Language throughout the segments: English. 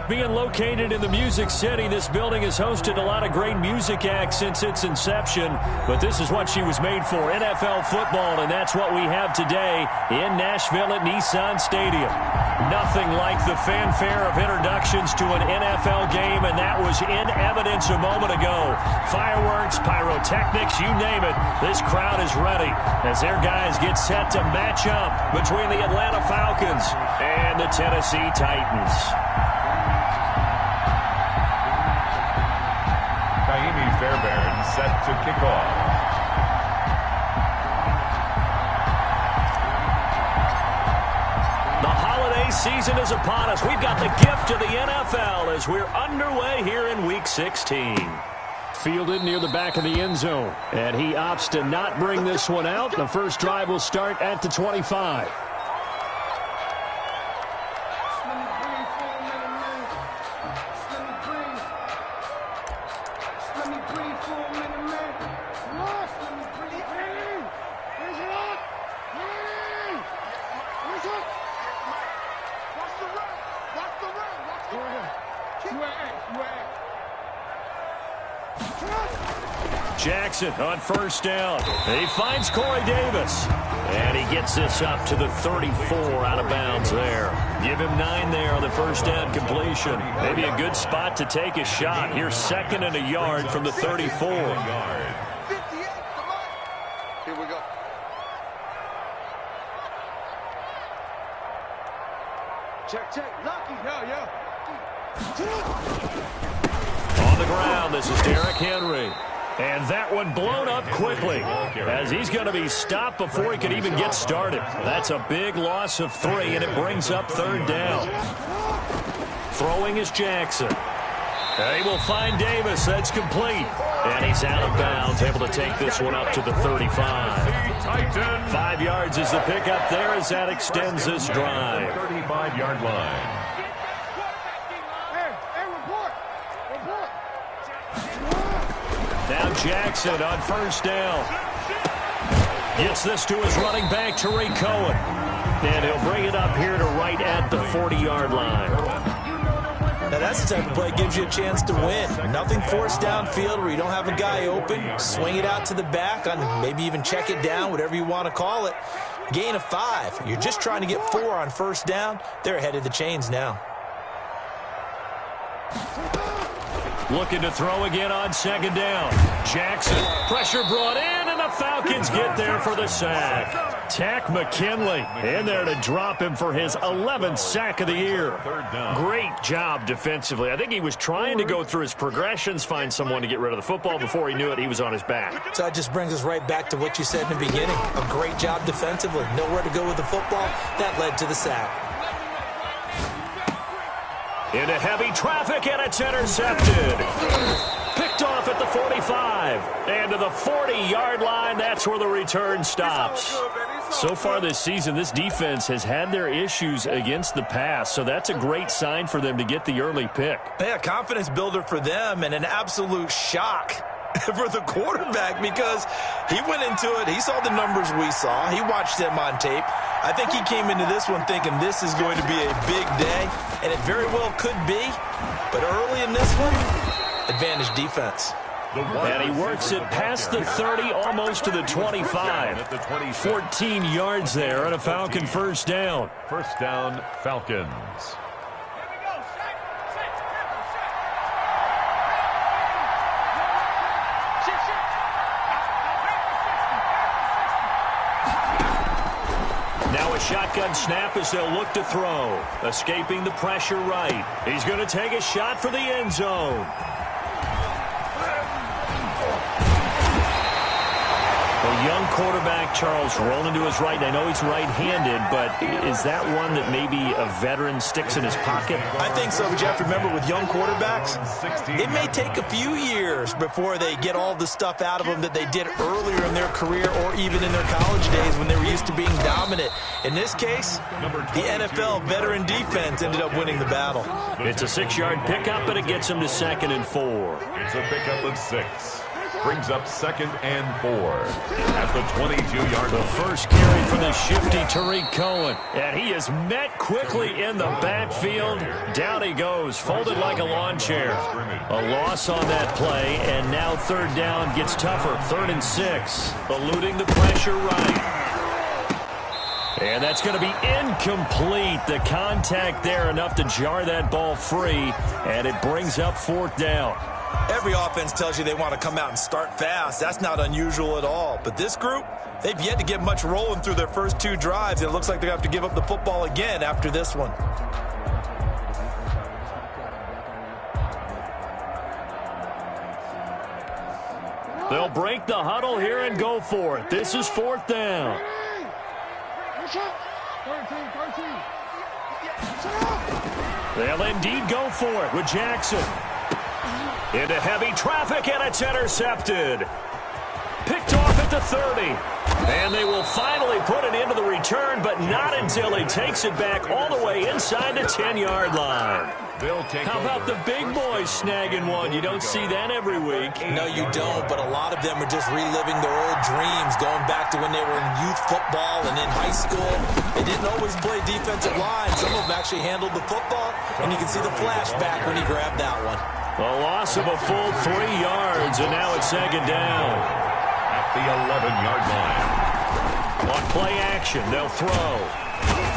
being located in the Music City, this building has hosted a lot of great music acts since its inception, but this is what she was made for, NFL football, and that's what we have today in Nashville at Nissan Stadium. Nothing like the fanfare of introductions to an NFL game, and that was in evidence a moment ago. Fireworks, pyrotechnics, you name it, this crowd is ready as their guys get set to match up between the Atlanta Falcons and the Tennessee Titans. Fairbairn set to kick off. The holiday season is upon us. We've got the gift of the NFL as we're underway here in Week 16. Fielded near the back of the end zone, and he opts to not bring this one out. The first drive will start at the 25. Jackson on first down. He finds Corey Davis. And he gets this up to the 34 out of bounds there. Give him 9 there on the first down completion. Maybe a good spot to take a shot. Here's 2nd and a yard from the 34. Here we go. Check. Lucky. Yeah. On the ground, this is Derrick Henry. And that one blown up quickly as he's going to be stopped before he can even get started. That's a big loss of 3, and it brings up 3rd down. Throwing is Jackson. And he will find Davis. That's complete. And he's out of bounds, able to take this one up to the 35. 5 yards is the pickup there as that extends this drive. 35-yard line. Now Jackson on first down. Gets this to his running back, Tariq Cohen. And he'll bring it up here to right at the 40-yard line. Now that's the type of play that gives you a chance to win. Nothing forced downfield where you don't have a guy open. Swing it out to the back, on maybe even check it down, whatever you want to call it. Gain of 5. You're just trying to get 4 on first down. They're ahead of the chains now. Looking to throw again on 2nd down. Jackson, pressure brought in, and the Falcons get there for the sack. Tack McKinley in there to drop him for his 11th sack of the year. Great job defensively. I think he was trying to go through his progressions, find someone to get rid of the football. Before he knew it, he was on his back. So that just brings us right back to what you said in the beginning. A great job defensively. Nowhere to go with the football. That led to the sack. Into heavy traffic, and it's intercepted. Picked off at the 45. And to the 40-yard line, that's where the return stops. So far this season, this defense has had their issues against the pass, so that's a great sign for them to get the early pick. Yeah, confidence builder for them, and an absolute shock for the quarterback because he went into it. He saw the numbers we saw. He watched them on tape. I think he came into this one thinking this is going to be a big day, and it very well could be. But early in this one, advantage defense. And he works it past the 30, almost to the 25. 14 yards there and a Falcon first down. First down, Falcons. Now a shotgun snap as they'll look to throw. Escaping the pressure right. He's going to take a shot for the end zone. The young quarterback, Charles, rolling to his right. I know he's right-handed, but is that one that maybe a veteran sticks in his pocket? I think so, Jeff. Remember, with young quarterbacks, it may take a few years before they get all the stuff out of them that they did earlier in their career or even in their college days when they were used to being dominant. In this case, the NFL veteran defense ended up winning the battle. It's a 6-yard pickup, and it gets him to 2nd and 4. It's a pickup of 6. brings up 2nd and 4 at the 22-yard line. The first carry for the shifty Tariq Cohen. And he is met quickly in the backfield. Down he goes, folded like a lawn chair. A loss on that play, and now 3rd down gets tougher. 3rd and 6. Eluding the pressure right. And that's going to be incomplete. The contact there enough to jar that ball free, and it brings up 4th down. Every offense tells you they want to come out and start fast. That's not unusual at all. But this group, they've yet to get much rolling through their first 2 drives. It looks like they're going to have to give up the football again after this one. They'll break the huddle here and go for it. This is 4th down. They'll indeed go for it with Jackson. Into heavy traffic, and it's intercepted. Picked off at the 30. And they will finally put it into the return, but not until he takes it back all the way inside the 10-yard line. How about the big boys snagging one? You don't see that every week. No, you don't, but a lot of them are just reliving their old dreams, going back to when they were in youth football and in high school. They didn't always play defensive line. Some of them actually handled the football, and you can see the flashback when he grabbed that one. A loss of a full 3 yards, and now it's 2nd down. At the 11-yard line. On play action, they'll throw.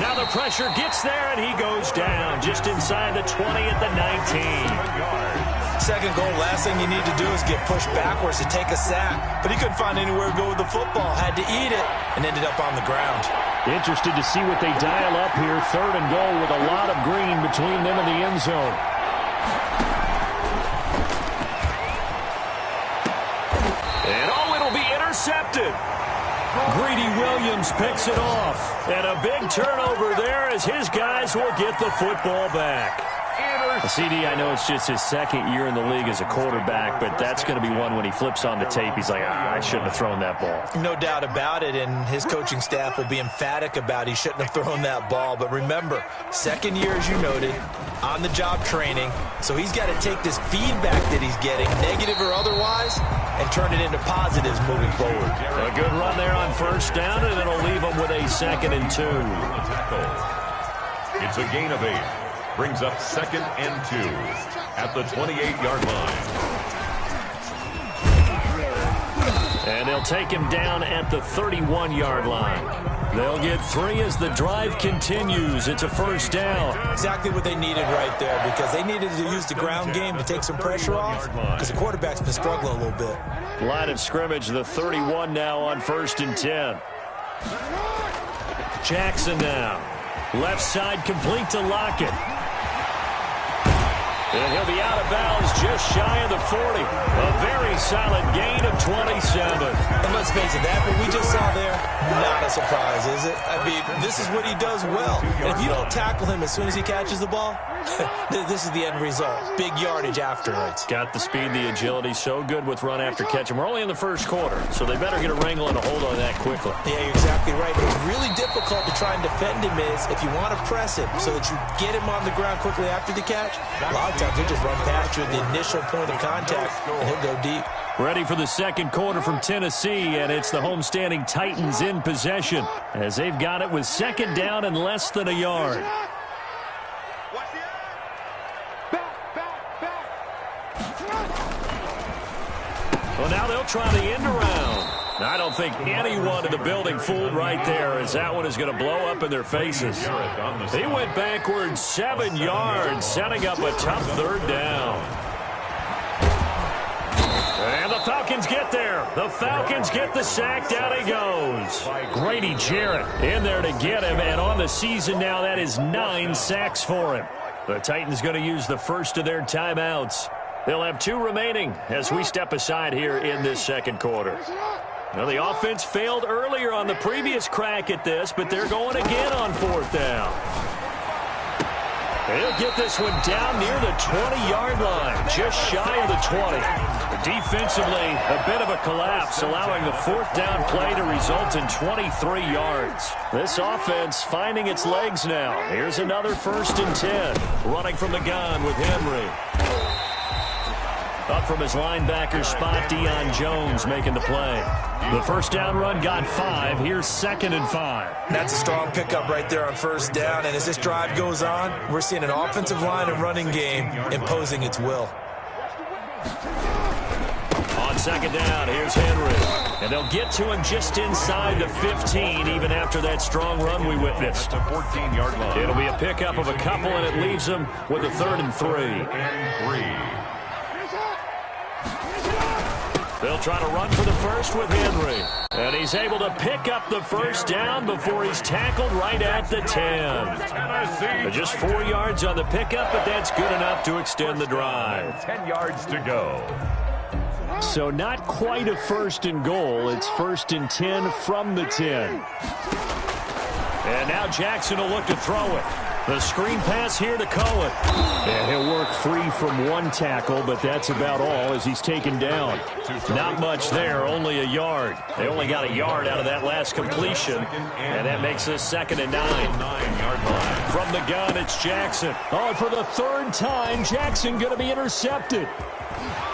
Now the pressure gets there, and he goes down just inside the 20 at the 19. 2nd goal, last thing you need to do is get pushed backwards to take a sack. But he couldn't find anywhere to go with the football, had to eat it, and ended up on the ground. Interested to see what they dial up here. 3rd and goal with a lot of green between them and the end zone. And it'll be intercepted. Greedy Williams picks it off. And a big turnover there as his guys will get the football back. CD, I know it's just his 2nd year in the league as a quarterback, but that's going to be one when he flips on the tape. He's like, I shouldn't have thrown that ball. No doubt about it, and his coaching staff will be emphatic about he shouldn't have thrown that ball. But remember, 2nd year, as you noted, on-the-job training. So he's got to take this feedback that he's getting, negative or otherwise, and turn it into positives moving forward. A good run there on 1st down, and it'll leave him with a 2nd and 2. It's a gain of 8. Brings up 2nd and 2 at the 28-yard line. And they'll take him down at the 31-yard line. They'll get 3 as the drive continues. It's a 1st down. Exactly what they needed right there, because they needed to use the ground game to take some pressure off, because the quarterback's been struggling a little bit. Line of scrimmage, the 31 now on 1st and 10. Jackson now. Left side complete to Lockett. And he'll be out of bounds just shy of the 40. A very solid gain of 27. And let's face it, that what we just saw there, not a surprise, is it? I mean, this is what he does well. And if you don't tackle him as soon as he catches the ball, this is the end result. Big yardage afterwards. Got the speed, the agility, so good with run after catch. And we're only in the 1st quarter, so they better get a wrangle and a hold on that quickly. Yeah, you're exactly right. What's really difficult to try and defend him is if you want to press him so that you get him on the ground quickly after the catch, a lot of times he'll just run past you at the initial point of contact, and he'll go deep. Ready for the 2nd quarter from Tennessee, and it's the homestanding Titans in possession as they've got it with 2nd down and less than a yard. Well, now they'll try the end around. I don't think anyone in the building fooled right there, as that one is going to blow up in their faces. He went backwards 7 yards, setting up a tough 3rd down. And the Falcons get there. The Falcons get the sack. Down he goes. Grady Jarrett in there to get him, and on the season now, that is 9 sacks for him. The Titans going to use the first of their timeouts. They'll have 2 remaining as we step aside here in this 2nd quarter. Well, the offense failed earlier on the previous crack at this, but they're going again on 4th down. They'll get this one down near the 20-yard line, just shy of the 20. Defensively, a bit of a collapse, allowing the 4th down play to result in 23 yards. This offense finding its legs now. Here's another 1st and 10, running from the gun with Henry. Up from his linebacker spot, Deion Jones making the play. The first down run got 5. Here's 2nd and 5. That's a strong pickup right there on first down. And as this drive goes on, we're seeing an offensive line and running game imposing its will. On 2nd down, here's Henry. And they'll get to him just inside the 15, even after that strong run we witnessed. At the 14-yard line. It'll be a pickup of a couple, and it leaves them with a 3rd and 3. They'll try to run for the first with Henry. And he's able to pick up the first down before he's tackled right at the 10. Just 4 yards on the pickup, but that's good enough to extend the drive. 10 yards to go. So not quite a 1st and goal. It's 1st and 10 from the 10. And now Jackson will look to throw it. The screen pass here to Cohen. And he'll work free from 1 tackle, but that's about all as he's taken down. Not much there, only a yard. They only got a yard out of that last completion, and that makes this 2nd and 9. 9-yard line. From the gun, it's Jackson. Oh, and for the 3rd time, Jackson going to be intercepted.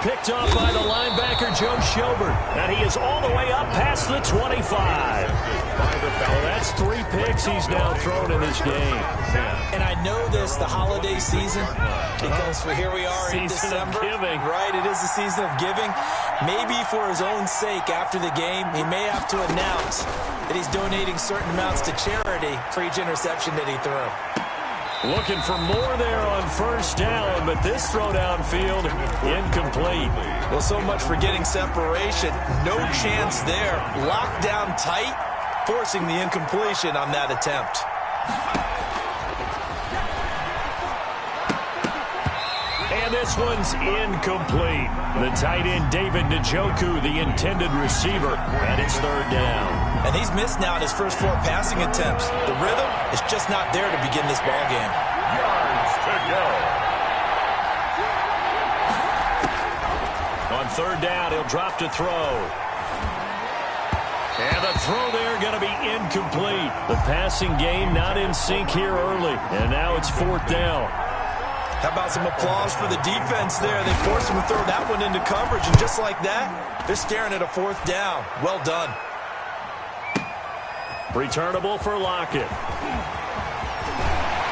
Picked off by the linebacker, Joe Schobert. And he is all the way up past the 25. Well, that's 3 picks he's now thrown in this game. And I know this, the holiday season, because here we are in December. Season of giving. Right, it is the season of giving. Maybe for his own sake after the game, he may have to announce that he's donating certain amounts to charity for each interception that he threw. Looking for more there on first down, but this throw downfield incomplete. Well, so much for getting separation. No chance there. Locked down tight, forcing the incompletion on that attempt. And this one's incomplete. The tight end, David Njoku, the intended receiver, and it's 3rd down. And he's missed now in his first 4 passing attempts. The rhythm is just not there to begin this ball game. Yards to go. On 3rd down, he'll drop to throw. And the throw there going to be incomplete. The passing game not in sync here early. And now it's 4th down. How about some applause for the defense there? They forced him to throw that one into coverage, and just like that, they're staring at a 4th down. Well done. Returnable for Lockett.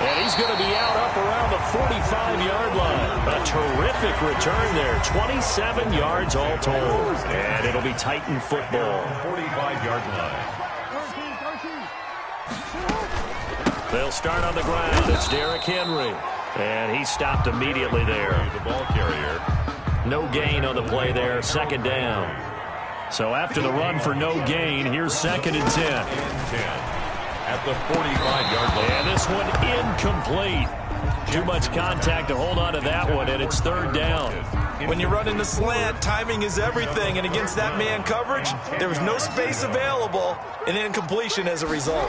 And he's going to be out up around the 45-yard line. A terrific return there. 27 yards all told. And it'll be Titan football. 45-yard line. They'll start on the ground. It's Derrick Henry. And he stopped immediately there. The ball carrier. No gain on the play there. 2nd down. So after the run for no gain, here's 2nd and 10. At the 45-yard line. And this one incomplete. Too much contact to hold on to that one, and it's 3rd down. When you run in the slant, timing is everything, and against that man coverage, there was no space available, and incompletion as a result.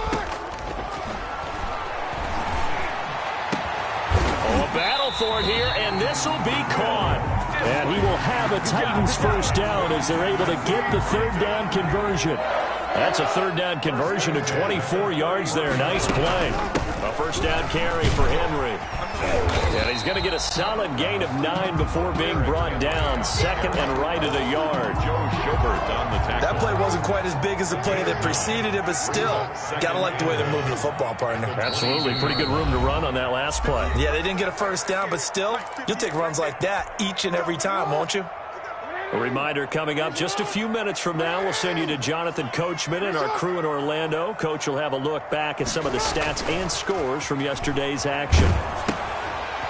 Oh, a battle for it here, and this will be caught. And he will have a Titans first down as they're able to get the 3rd down conversion. That's a 3rd down conversion of 24 yards there. Nice play. A first down carry for Henry. And he's going to get a solid gain of 9 before being brought down. 2nd and right at a yard. Joe Schobert on the tackle. That play wasn't quite as big as the play that preceded it, but still, got to like the way they're moving the football, partner. Absolutely. Pretty good room to run on that last play. Yeah, they didn't get a first down, but still, you'll take runs like that each and every time, won't you? A reminder coming up just a few minutes from now. We'll send you to Jonathan Coachman and our crew in Orlando. Coach will have a look back at some of the stats and scores from yesterday's action.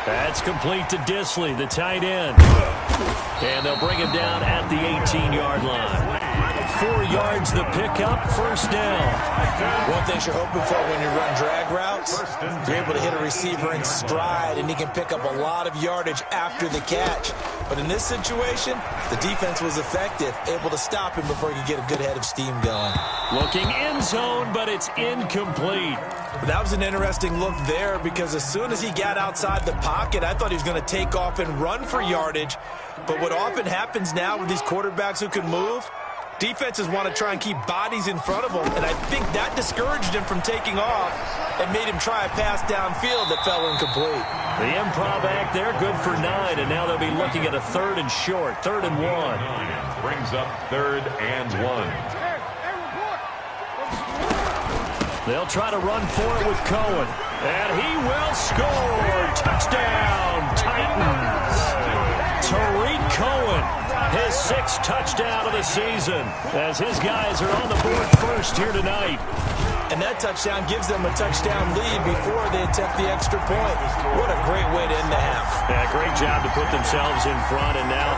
That's complete to Disley, the tight end. And they'll bring him down at the 18-yard line. 4 yards the pickup, first down. One thing you're hoping for when you run drag routes, you're able to hit a receiver in stride, and he can pick up a lot of yardage after the catch. But in this situation, the defense was effective, able to stop him before he could get a good head of steam going. Looking end zone, but it's incomplete. But that was an interesting look there because as soon as he got outside the pocket, I thought he was going to take off and run for yardage. But what often happens now with these quarterbacks who can move, defenses want to try and keep bodies in front of them, and I think that discouraged him from taking off. and made him try a pass downfield that fell incomplete. The improv act there, good for 9, and now they'll be looking at a 3rd and short, 3rd and 1. Brings up 3rd and 1. They'll try to run for it with Cohen, and he will score. Touchdown, Titans. Tariq Cohen, his 6th touchdown of the season, as his guys are on the board first here tonight. And that touchdown gives them a touchdown lead before they attempt the extra point. What a great way to end the half. Yeah, great job to put themselves in front. And now,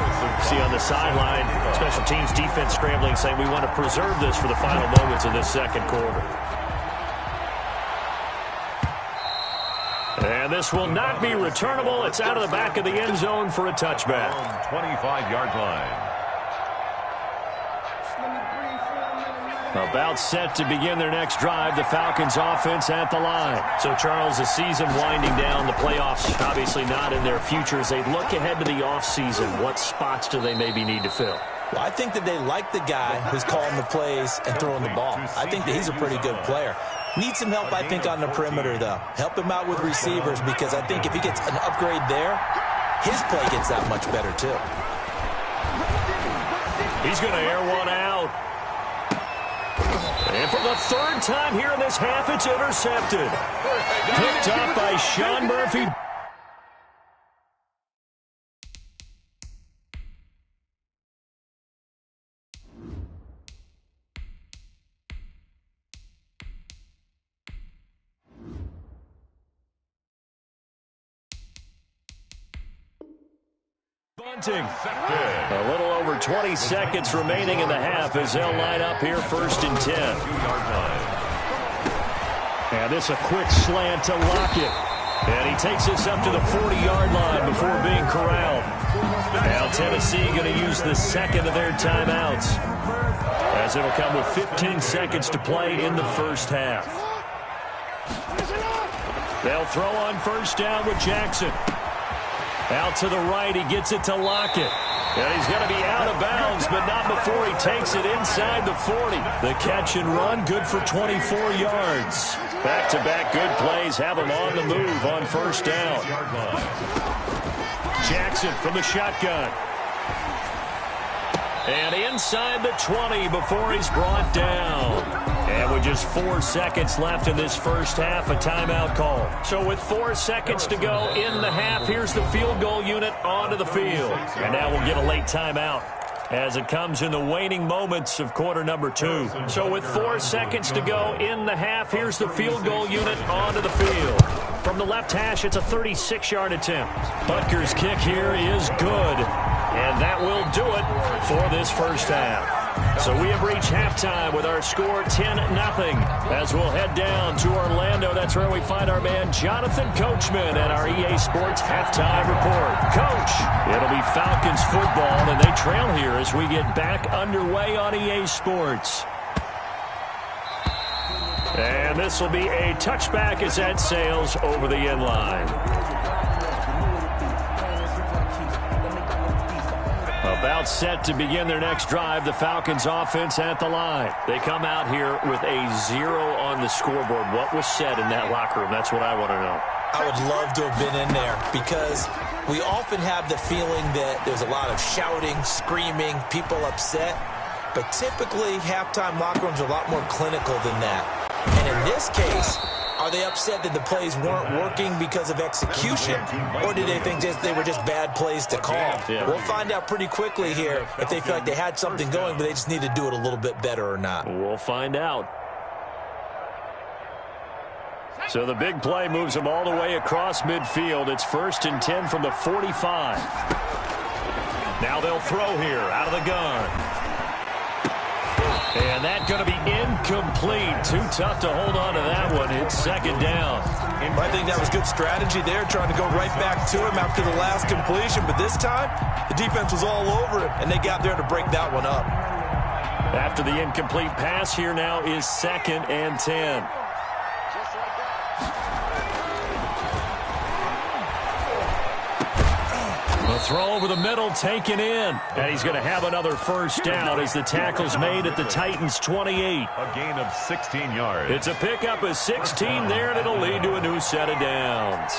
see on the sideline, special teams defense scrambling, saying we want to preserve this for the final moments of this second quarter. And this will not be returnable. It's out of the back of the end zone for a touchback. 25-yard line. About set to begin their next drive, the Falcons offense at the line. So, Charles, the season winding down, the playoffs obviously not in their future. As they look ahead to the offseason, what spots do they maybe need to fill? Well, I think that they like the guy who's calling the plays and throwing the ball. I think that he's a pretty good player. Needs some help, I think, on the perimeter, though. Help him out with receivers, because I think if he gets an upgrade there, his play gets that much better, too. He's going to air one out. And for the 3rd time here in this half, it's intercepted. Picked up by Sean Murphy. Bunting. A little over 20 seconds remaining in the half as they'll line up here 1st and 10. And this a quick slant to Lockett. And he takes this up to the 40-yard line before being corralled. Now Tennessee going to use the 2nd of their timeouts, as it'll come with 15 seconds to play in the first half. They'll throw on 1st down with Jackson. Out to the right, he gets it to Lockett. And he's going to be out of bounds, but not before he takes it inside the 40. The catch and run, good for 24 yards. Back-to-back good plays have him on the move on 1st down. Jackson from the shotgun. And inside the 20 before he's brought down. And with just 4 seconds left in this first half, a timeout call. So with 4 seconds to go in the half, here's the field goal unit onto the field. And now we'll get a late timeout as it comes in the waning moments of quarter number 2. So with 4 seconds to go in the half, here's the field goal unit onto the field. From the left hash, it's a 36-yard attempt. Butker's kick here is good. And that will do it for this first half. So we have reached halftime with our score 10-0 as we'll head down to Orlando. That's where we find our man Jonathan Coachman at our EA Sports Halftime Report. Coach, it'll be Falcons football, and they trail here as we get back underway on EA Sports. And this will be a touchback as that sails over the end line. About set to begin their next drive, the Falcons offense at the line. They come out here with a 0 on the scoreboard. What was said in that locker room? That's what I want to know. I would love to have been in there, because we often have the feeling that there's a lot of shouting, screaming, people upset. But typically, halftime locker rooms are a lot more clinical than that. And in this case, are they upset that the plays weren't working because of execution, or did they think they were just bad plays to call? Yeah. We'll find out pretty quickly here if they feel like they had something going, but they just need to do it a little bit better or not. We'll find out. So the big play moves them all the way across midfield. It's 1st and 10 from the 45. Now they'll throw here out of the gun. And that's going to be incomplete. Too tough to hold on to that one. It's 2nd down. I think that was good strategy there, trying to go right back to him after the last completion. But this time, the defense was all over it, and they got there to break that one up. After the incomplete pass, here now is 2nd and 10. The throw over the middle taken in. And he's going to have another first down as the tackle's made at the Titans' 28. A gain of 16 yards. It's a pickup of 16 there, and it'll lead to a new set of downs.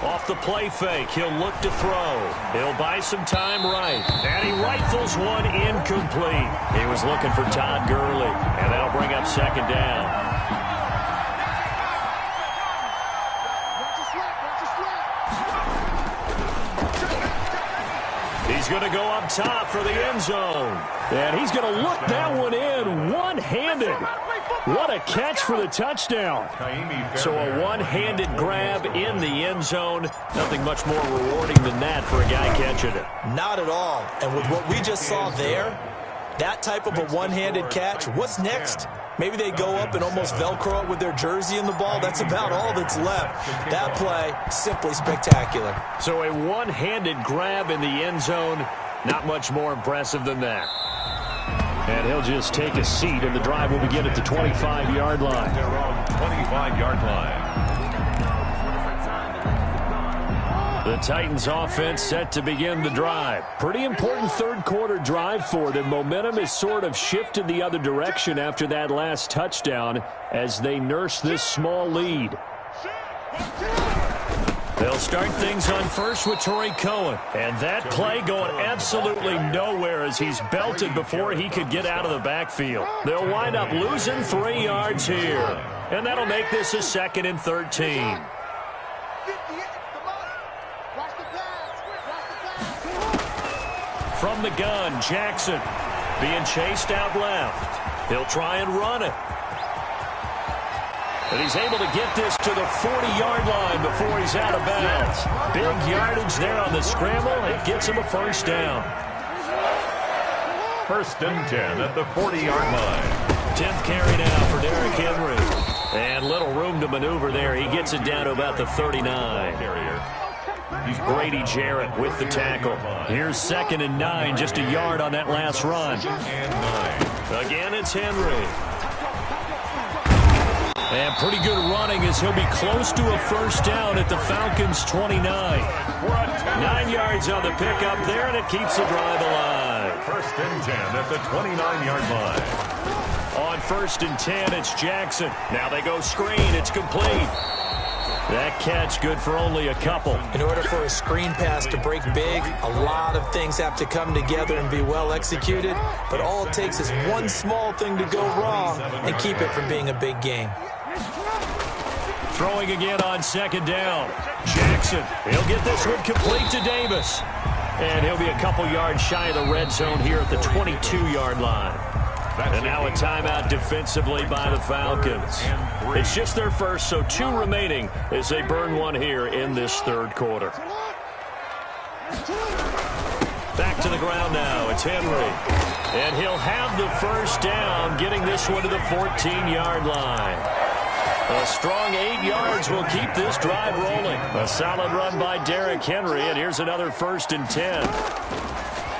Off the play fake, he'll look to throw. He'll buy some time right. And he rifles one incomplete. He was looking for Todd Gurley, and that'll bring up second down. He's going to go up top for the end zone. And he's going to look that one in one-handed. What a catch for the touchdown. So a one-handed grab in the end zone. Nothing much more rewarding than that for a guy catching it. Not at all. And with what we just saw there, that type of a one-handed catch, what's next? Maybe they go up and almost Velcro it with their jersey in the ball. That's about all that's left. That play, simply spectacular. So a one-handed grab in the end zone, not much more impressive than that. And he'll just take a seat, and the drive will begin at the 25-yard line. Their own 25-yard line. The Titans offense set to begin the drive. Pretty important third-quarter drive for them. Momentum has sort of shifted the other direction after that last touchdown as they nurse this small lead. They'll start things on first with Torrey Cohen. And that play going absolutely nowhere as he's belted before he could get out of the backfield. They'll wind up losing 3 yards here. And that'll make this a 2nd and 13. From the gun, Jackson being chased out left. He'll try and run it. But he's able to get this to the 40-yard line before he's out of bounds. Big yardage there on the scramble. It gets him a first down. 1st and 10 at the 40-yard line. 10th carry now for Derrick Henry. And little room to maneuver there. He gets it down to about the 39. Carrier. He's Grady Jarrett with the tackle. Here's 2nd and 9, just a yard on that last run. And 9. Again, it's Henry. And pretty good running as he'll be close to a first down at the Falcons' 29. 9 yards on the pickup there, and it keeps the drive alive. 1st and 10 at the 29-yard line. On 1st and 10, it's Jackson. Now they go screen. It's complete. That catch good for only a couple. In order for a screen pass to break big, a lot of things have to come together and be well executed. But all it takes is one small thing to go wrong and keep it from being a big game. Throwing again on 2nd down. Jackson, he'll get this one complete to Davis. And he'll be a couple yards shy of the red zone here at the 22-yard line. And now a timeout defensively by the Falcons. It's just their first, so 2 remaining as they burn one here in this 3rd quarter. Back to the ground now. It's Henry. And he'll have the first down, getting this one to the 14-yard line. A strong 8 yards will keep this drive rolling. A solid run by Derrick Henry, and here's another 1st and 10.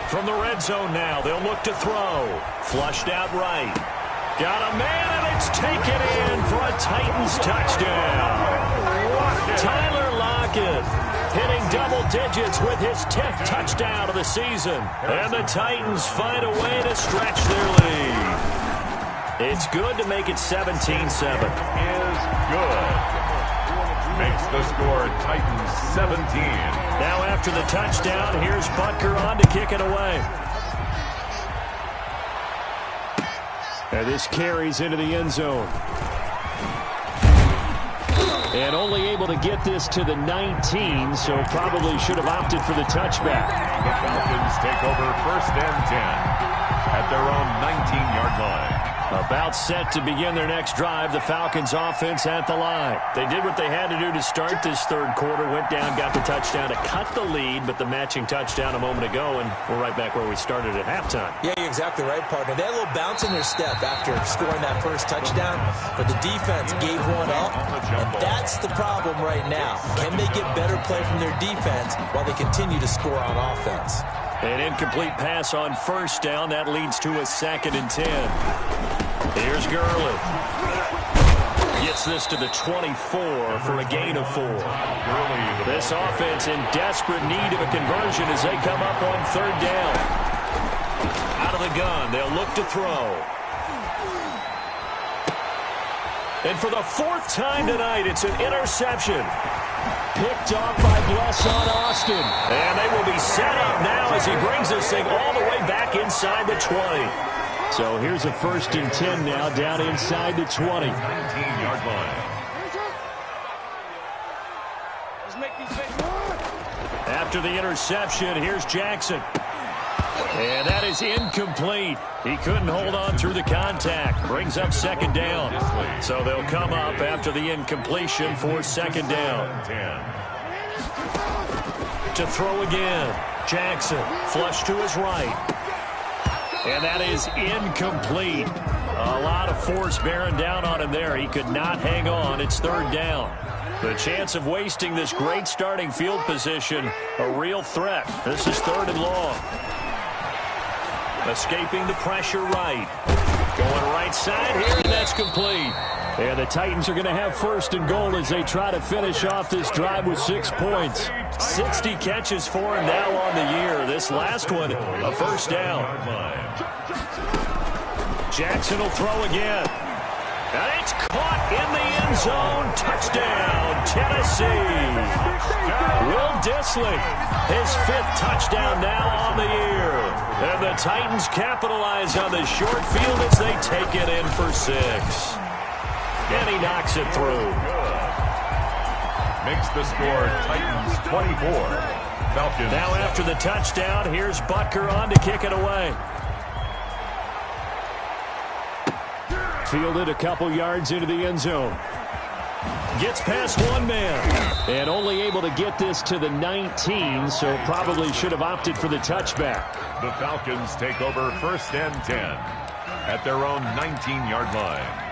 From the red zone now, they'll look to throw. Flushed out right. Got a man, and it's taken in for a Titans touchdown. Tyler Lockett hitting double digits with his 10th touchdown of the season. And the Titans find a way to stretch their lead. It's good to make it 17-7. Is good. Makes the score Titans 17. Now after the touchdown, here's Butker on to kick it away. And this carries into the end zone. And only able to get this to the 19, so probably should have opted for the touchback. The Falcons take over 1st and 10 at their own 19-yard line. About set to begin their next drive, the Falcons offense at the line. They did what they had to do to start this 3rd quarter, went down, got the touchdown to cut the lead, but the matching touchdown a moment ago, and we're right back where we started at halftime. Yeah, you're exactly right, partner. They had a little bounce in their step after scoring that first touchdown, but the defense gave one up, and that's the problem right now. Can they get better play from their defense while they continue to score on offense? An incomplete pass on first down. That leads to a 2nd and 10. Here's Gurley. Gets this to the 24 for a gain of 4. This offense in desperate need of a conversion as they come up on third down. Out of the gun, they'll look to throw. And for the 4th time tonight, it's an interception. Picked off by Blesson Austin. And they will be set up now as he brings this thing all the way back inside the 20. So here's a 1st and 10 now down inside the 20. 19-yard line. After the interception, here's Jackson. And that is incomplete. He couldn't hold on through the contact. Brings up 2nd down. So they'll come up after the incompletion for 2nd down. To throw again. Jackson, flush to his right. And that is incomplete. A lot of force bearing down on him there. He could not hang on. It's 3rd down. The chance of wasting this great starting field position, a real threat. This is 3rd and long. Escaping the pressure right. Going right side here, and that's complete. And the Titans are going to have 1st and goal as they try to finish off this drive with 6 points. 60 catches for him now on the year. This last one, a 1st down. Jackson will throw again. And it's caught in the end zone. Touchdown, Tennessee. Will Dissly, his 5th touchdown now on the year. And the Titans capitalize on the short field as they take it in for 6. And he knocks it through. Makes the score Titans 24. Falcons. Now after the touchdown, here's Butker on to kick it away. Fielded a couple yards into the end zone. Gets past one man. And only able to get this to the 19, so probably should have opted for the touchback. The Falcons take over 1st and 10 at their own 19-yard line.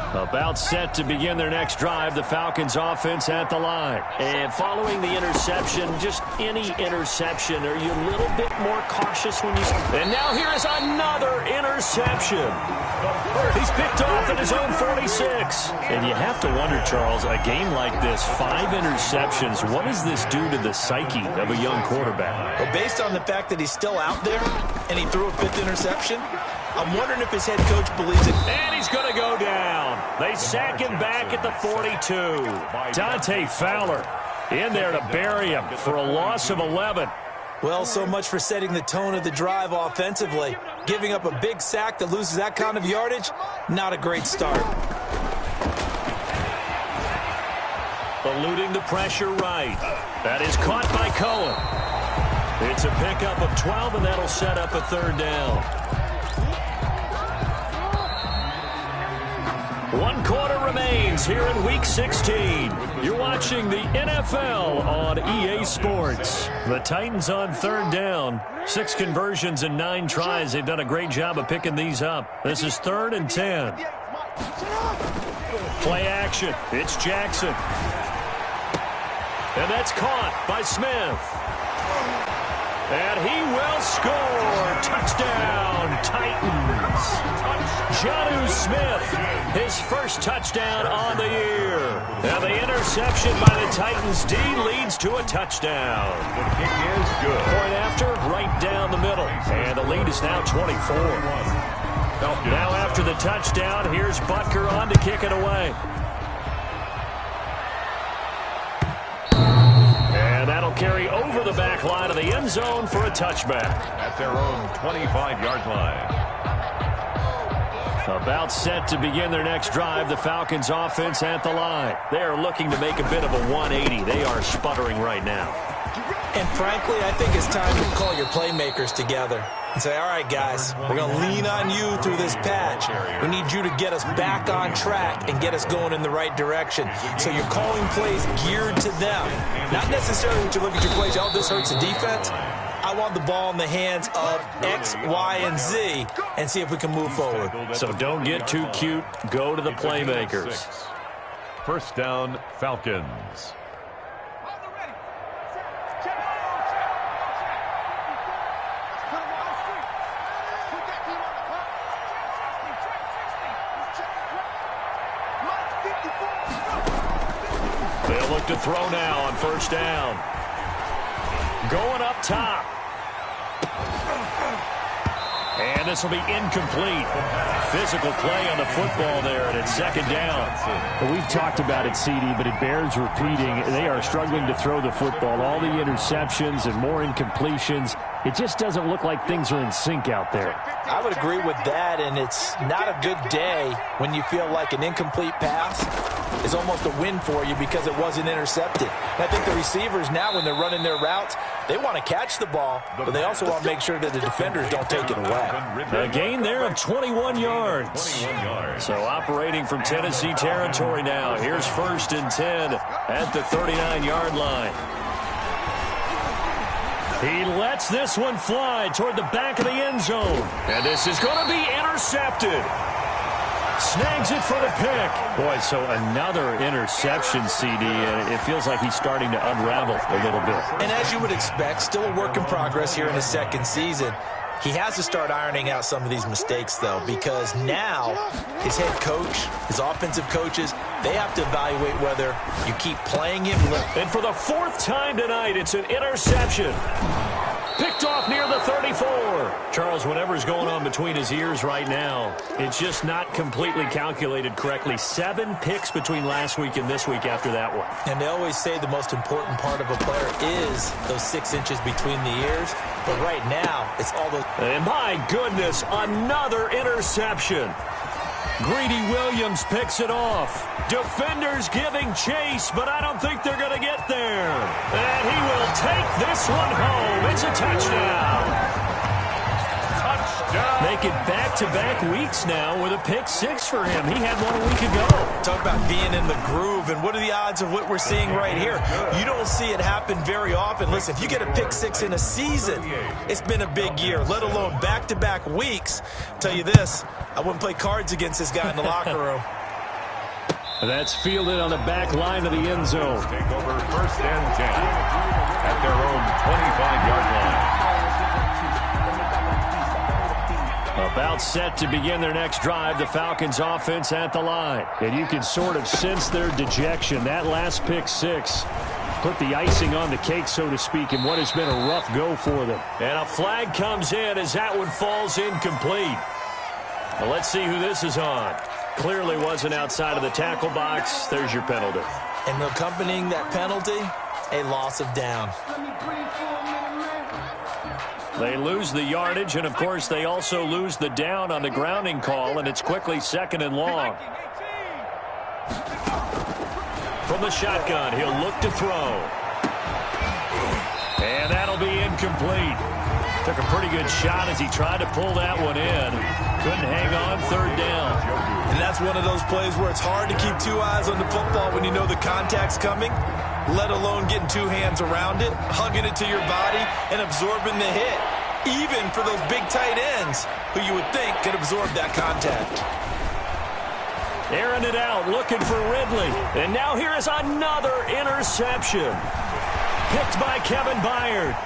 About set to begin their next drive, the Falcons offense at the line. And following the interception, just any interception, are you a little bit more cautious when you... And now here is another interception. He's picked off at his own 46. And you have to wonder, Charles, a game like this, 5 interceptions, what does this do to the psyche of a young quarterback? Well, based on the fact that he's still out there and he threw a 5th interception, I'm wondering if his head coach believes it. And he's going to go down. They sack him back at the 42. Dante Fowler in there to bury him for a loss of 11. Well, so much for setting the tone of the drive offensively. Giving up a big sack that loses that kind of yardage, not a great start. Eluding the pressure right. That is caught by Cohen. It's a pickup of 12, and that'll set up a 3rd down. 1 quarter remains here in Week 16. You're watching the NFL on EA Sports. The Titans on 3rd down. 6 conversions and 9 tries. They've done a great job of picking these up. This is 3rd and 10. Play action. It's Jackson. And that's caught by Smith. And he will score. Touchdown, Titans. Jonnu Smith, his 1st touchdown on the year. Now the interception by the Titans D leads to a touchdown. The kick is good. Point after, right down the middle. And the lead is now 24. Now after the touchdown, here's Butker on to kick it away. And that'll carry over the back line of the end zone for a touchback. At their own 25-yard line. About set to begin their next drive, the Falcons offense at the line. They are looking to make a bit of a 180. They are sputtering right now. And frankly, I think it's time to call your playmakers together and say, all right, guys, we're going to lean on you through this patch. We need you to get us back on track and get us going in the right direction. So you're calling plays geared to them. Not necessarily that you look at your plays, oh, this hurts the defense. I want the ball in the hands of X, Y, and Z and see if we can move forward. So don't get too cute. Go to the playmakers. 1st down, Falcons. to throw now on first down. Going up top. And this will be incomplete. Physical play on the football there, and it's second down. Well, we've talked about it, CD, but it bears repeating. They are struggling to throw the football. All the interceptions and more incompletions. It just doesn't look like things are in sync out there. I would agree with that, and it's not a good day when you feel like an incomplete pass is almost a win for you because it wasn't intercepted. And I think the receivers now, when they're running their routes, they want to catch the ball, but they also want to make sure that the defenders don't take it away. A gain there of 21 yards. So operating from Tennessee territory now. Here's 1st and 10 at the 39-yard line. He lets this one fly toward the back of the end zone. And this is going to be intercepted. Snags it for the pick. Boy, so another interception, CD, and it feels like he's starting to unravel a little bit. And as you would expect, still a work in progress here in his second season. He has to start ironing out some of these mistakes, though, because now his head coach, his offensive coaches, they have to evaluate whether you keep playing him. And for the 4th time tonight, it's an interception. Picked off near the 34. Charles, whatever's going on between his ears right now, it's just not completely calculated correctly. 7 picks between last week and this week after that one. And they always say the most important part of a player is those 6 inches between the ears. But right now, it's all those. And my goodness, another interception. Greedy Williams picks it off. Defenders giving chase, but I don't think they're going to get there. And he will take this one home. It's a touchdown. Make it back-to-back weeks now with a pick 6 for him. He had one a week ago. Talk about being in the groove, and what are the odds of what we're seeing right here? You don't see it happen very often. Listen, if you get a pick 6 in a season, it's been a big year, let alone back-to-back weeks. I'll tell you this, I wouldn't play cards against this guy in the locker room. That's fielded on the back line of the end zone. Take over 1st and 10 at their own 25-yard line. About set to begin their next drive, the Falcons offense at the line. And you can sort of sense their dejection. That last pick 6 put the icing on the cake, so to speak, in what has been a rough go for them. And a flag comes in as that one falls incomplete. Well, let's see who this is on. Clearly wasn't outside of the tackle box. There's your penalty. And accompanying that penalty, a loss of down. They lose the yardage, and, of course, they also lose the down on the grounding call, and it's quickly 2nd and long. From the shotgun, he'll look to throw. And that'll be incomplete. Took a pretty good shot as he tried to pull that one in. Couldn't hang on, 3rd down. And that's one of those plays where it's hard to keep 2 eyes on the football when you know the contact's coming, let alone getting 2 hands around it, hugging it to your body, and absorbing the hit, even for those big tight ends who you would think could absorb that contact. Airing it out, looking for Ridley. And now here is another interception. Picked by Kevin Byard.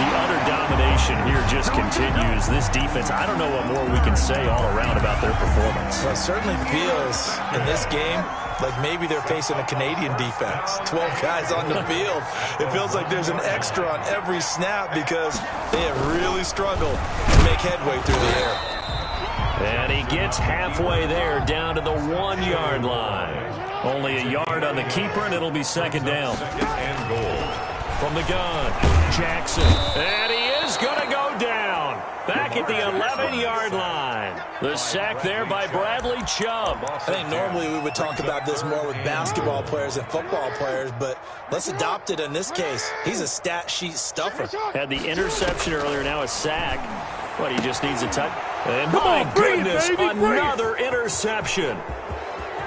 The utter domination here just continues. This defense, I don't know what more we can say all around about their performance. Well, it certainly feels in this game like maybe they're facing a Canadian defense. 12 guys on the field. It feels like there's an extra on every snap because they have really struggled to make headway through the air. And he gets halfway there down to the 1-yard line. Only a yard on the keeper, and it'll be 2nd down. 2nd and goal. From the gun, Jackson. And he is going to go down. Back at the 11-yard line. The sack there by Bradley Chubb. I think normally we would talk about this more with basketball players and football players, but let's adopt it in this case. He's a stat sheet stuffer. Had the interception earlier, now a sack. What, he just needs a touch? And my goodness, another interception.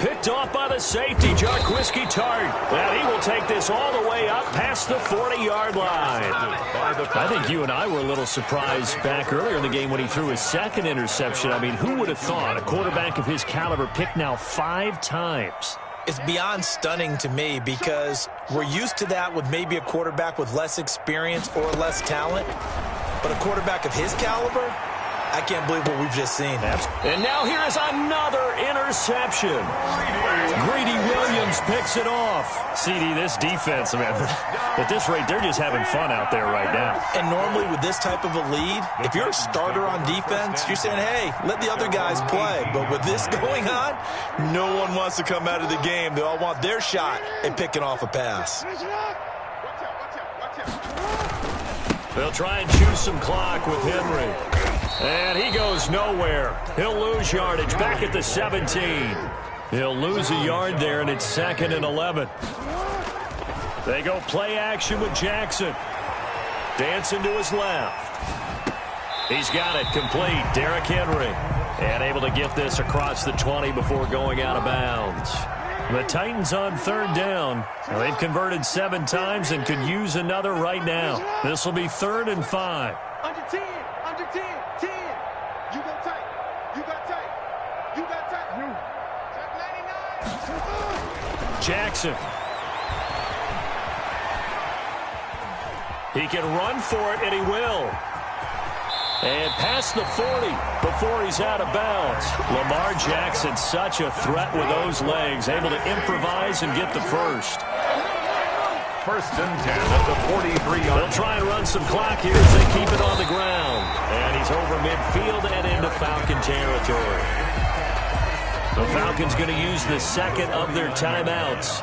Picked off by the safety, Jarquiski Tart. And he will take this all the way up past the 40-yard line. I think you and I were a little surprised back earlier in the game when he threw his 2nd interception. I mean, who would have thought a quarterback of his caliber picked now 5 times? It's beyond stunning to me because we're used to that with maybe a quarterback with less experience or less talent. But a quarterback of his caliber, I can't believe what we've just seen. And now here is another interception. Greedy Williams picks it off. CD, this defense, man, at this rate, they're just having fun out there right now. And normally with this type of a lead, if you're a starter on defense, you're saying, hey, let the other guys play. But with this going on, no one wants to come out of the game. They all want their shot at picking off a pass. They'll try and choose some clock with Henry. And he goes nowhere. He'll lose yardage back at the 17. He'll lose a yard there, and it's 2nd and 11. They go play action with Jackson. Dancing to his left. He's got it complete. Derrick Henry. And able to get this across the 20 before going out of bounds. The Titans on 3rd down. They've converted 7 times and could use another right now. This will be 3rd and 5. Under 10, 10. You go tight. You got tight. You got tight. Check 99. Jackson. He can run for it, and he will. And past the 40 before he's out of bounds. Lamar Jackson, such a threat with those legs, able to improvise and get the first. 1st and 10 at the 43-yard. They'll try and run some clock here as they keep it on the ground. And he's over midfield and into Falcon territory. The Falcons going to use the 2nd of their timeouts.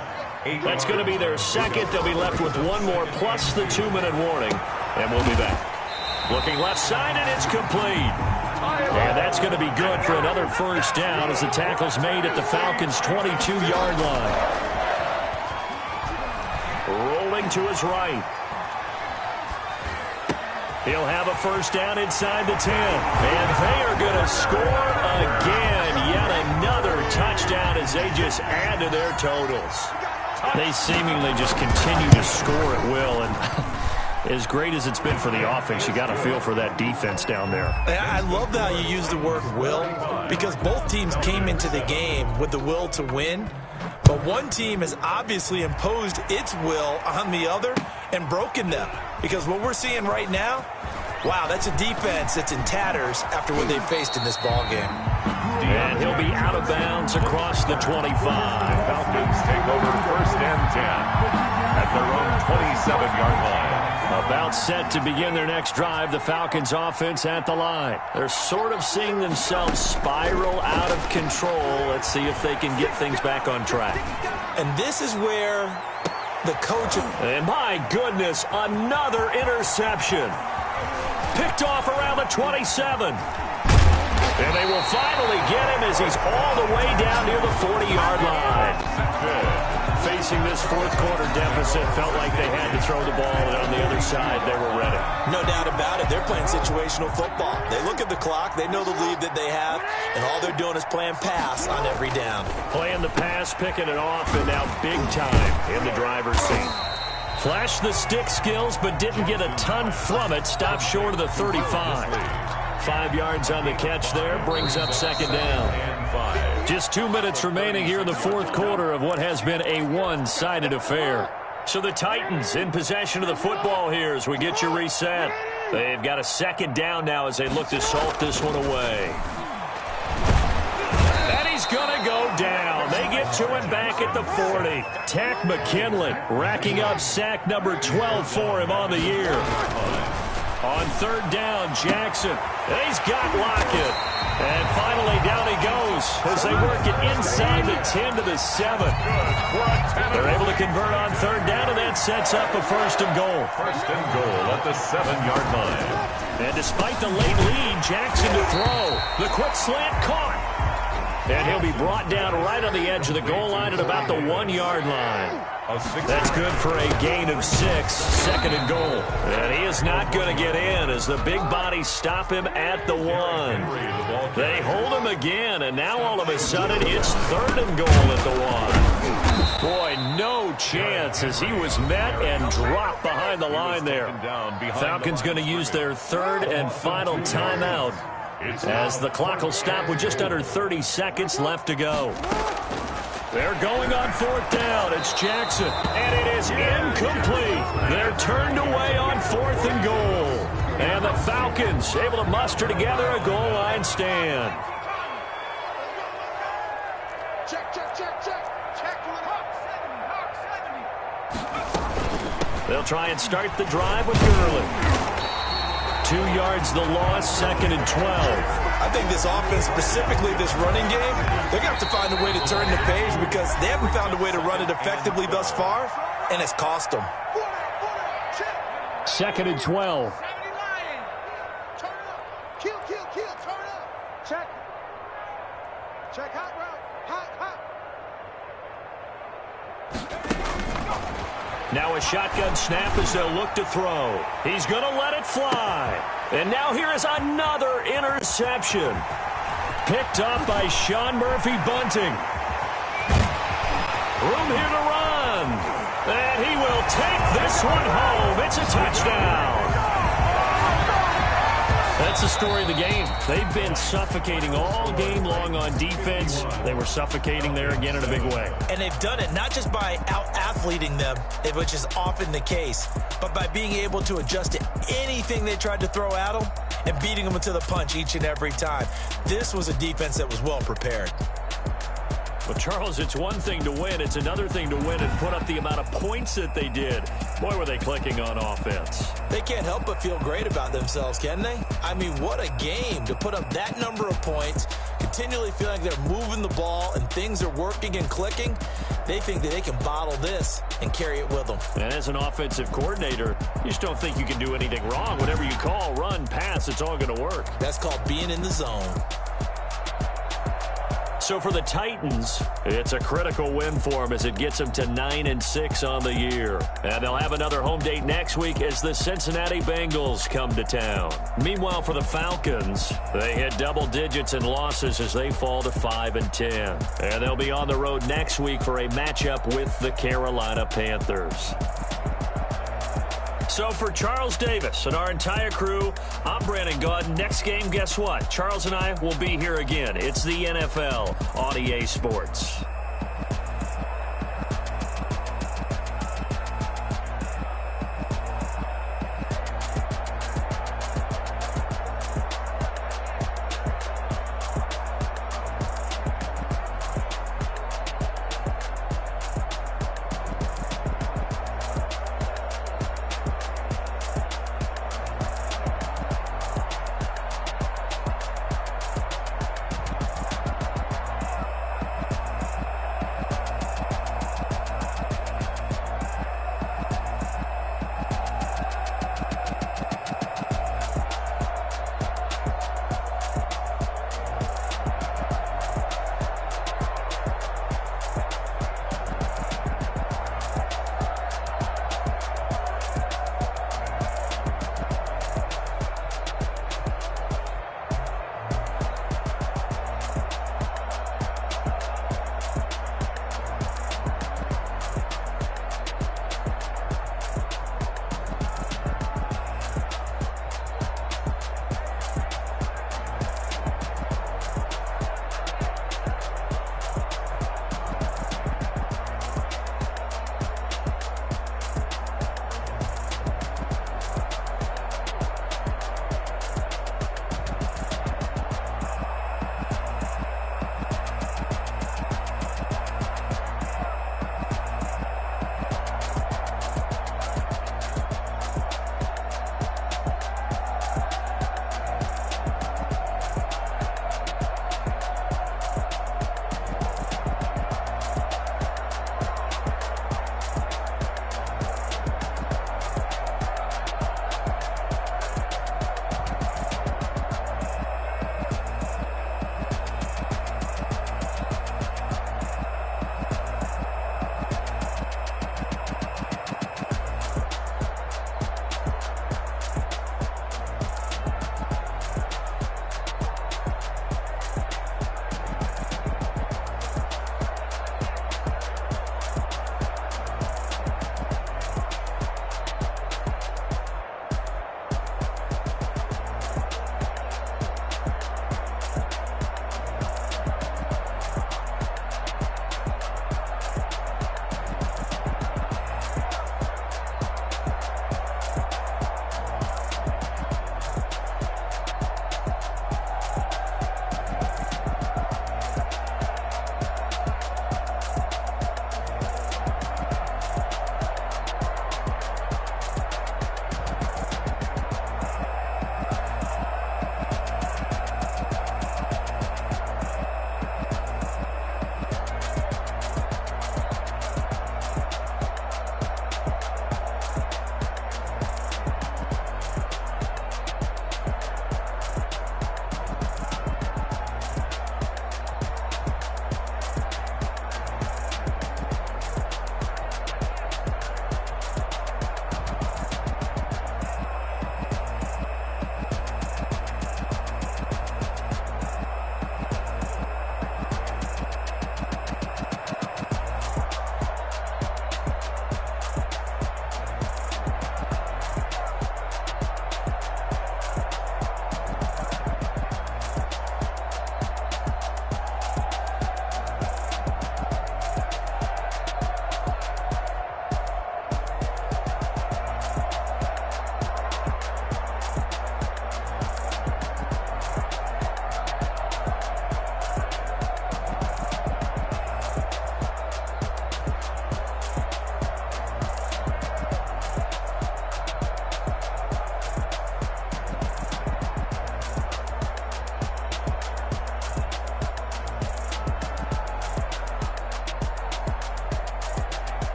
That's going to be their 2nd. They'll be left with 1 more plus the 2-minute warning. And we'll be back. Looking left side, and it's complete. And that's going to be good for another 1st down as the tackle's made at the Falcons' 22-yard line. Rolling to his right. He'll have a 1st down inside the 10. And they are going to score again. Yet another touchdown as they just add to their totals. They seemingly just continue to score at will. And as great as it's been for the offense, you got to feel for that defense down there. I love how you use the word will, because both teams came into the game with the will to win. But one team has obviously imposed its will on the other and broken them. Because what we're seeing right now, wow, that's a defense that's in tatters after what they faced in this ballgame. And he'll be out of bounds across the 25. Falcons take over 1st and 10 at their own 27-yard line. About set to begin their next drive, the Falcons offense at the line. They're sort of seeing themselves spiral out of control. Let's see if they can get things back on track. And this is where the coach... And my goodness, another interception. Picked off around the 27. And they will finally get him as he's all the way down near the 40-yard line. Facing this 4th quarter deficit, felt like they had to throw the ball, and on the other side, they were ready. No doubt about it. They're playing situational football. They look at the clock, they know the lead that they have, and all they're doing is playing pass on every down. Playing the pass, picking it off, and now big time in the driver's seat. Flashed the stick skills, but didn't get a ton from it. Stopped short of the 35. 5 yards on the catch there, brings up 2nd down. Just 2 minutes remaining here in the 4th quarter of what has been a one-sided affair. So the Titans in possession of the football here as we get you reset. They've got a 2nd down now as they look to salt this one away. And he's going to go down. They get to him back at the 40. Tack McKinley racking up sack number 12 for him on the year. On 3rd down, Jackson. He's got Lockett. And finally, down he goes as they work it inside the 10 to the 7. They're able to convert on 3rd down, and that sets up a 1st and goal. 1st and goal at the 7-yard line. And despite the late lead, Jackson to throw. The quick slant caught. And he'll be brought down right on the edge of the goal line at about the 1-yard line. That's good for a gain of 6, 2nd and goal. And he is not going to get in as the big bodies stop him at the 1. They hold him again, and now all of a sudden it's 3rd and goal at the 1. Boy, no chance as he was met and dropped behind the line there. Falcons going to use their 3rd and final timeout as the clock will stop with just under 30 seconds left to go. They're going on 4th down. It's Jackson, and it is incomplete. They're turned away on 4th and goal. And the Falcons able to muster together a goal line stand. Check. They'll try and start the drive with Gurley. 2 yards the loss, 2nd and 12. I think this offense, specifically this running game, they're going to have to find a way to turn the page because they haven't found a way to run it effectively thus far, and it's cost them. 2nd and 12. Turn up. Kill. Turn up. Check. Hot route. Hot. Now a shotgun snap as they'll look to throw. He's going to let it fly. And now here is another interception. Picked up by Sean Murphy Bunting. Room here to run. And he will take this one home. It's a touchdown. That's the story of the game. They've been suffocating all game long on defense. They were suffocating there again in a big way. And they've done it not just by out-athleting them, which is often the case, but by being able to adjust to anything they tried to throw at them and beating them to the punch each and every time. This was a defense that was well prepared. Well, Charles, it's one thing to win. It's another thing to win and put up the amount of points that they did. Boy, were they clicking on offense. They can't help but feel great about themselves, can they? I mean, what a game to put up that number of points, continually feeling like they're moving the ball and things are working and clicking. They think that they can bottle this and carry it with them. And as an offensive coordinator, you just don't think you can do anything wrong. Whatever you call, run, pass, it's all going to work. That's called being in the zone. So for the Titans, it's a critical win for them as it gets them to 9-6 on the year. And they'll have another home date next week as the Cincinnati Bengals come to town. Meanwhile, for the Falcons, they hit double digits in losses as they fall to 5-10. And they'll be on the road next week for a matchup with the Carolina Panthers. So for Charles Davis and our entire crew, I'm Brandon Gaud. Next game, guess what? Charles and I will be here again. It's the NFL on EA Sports.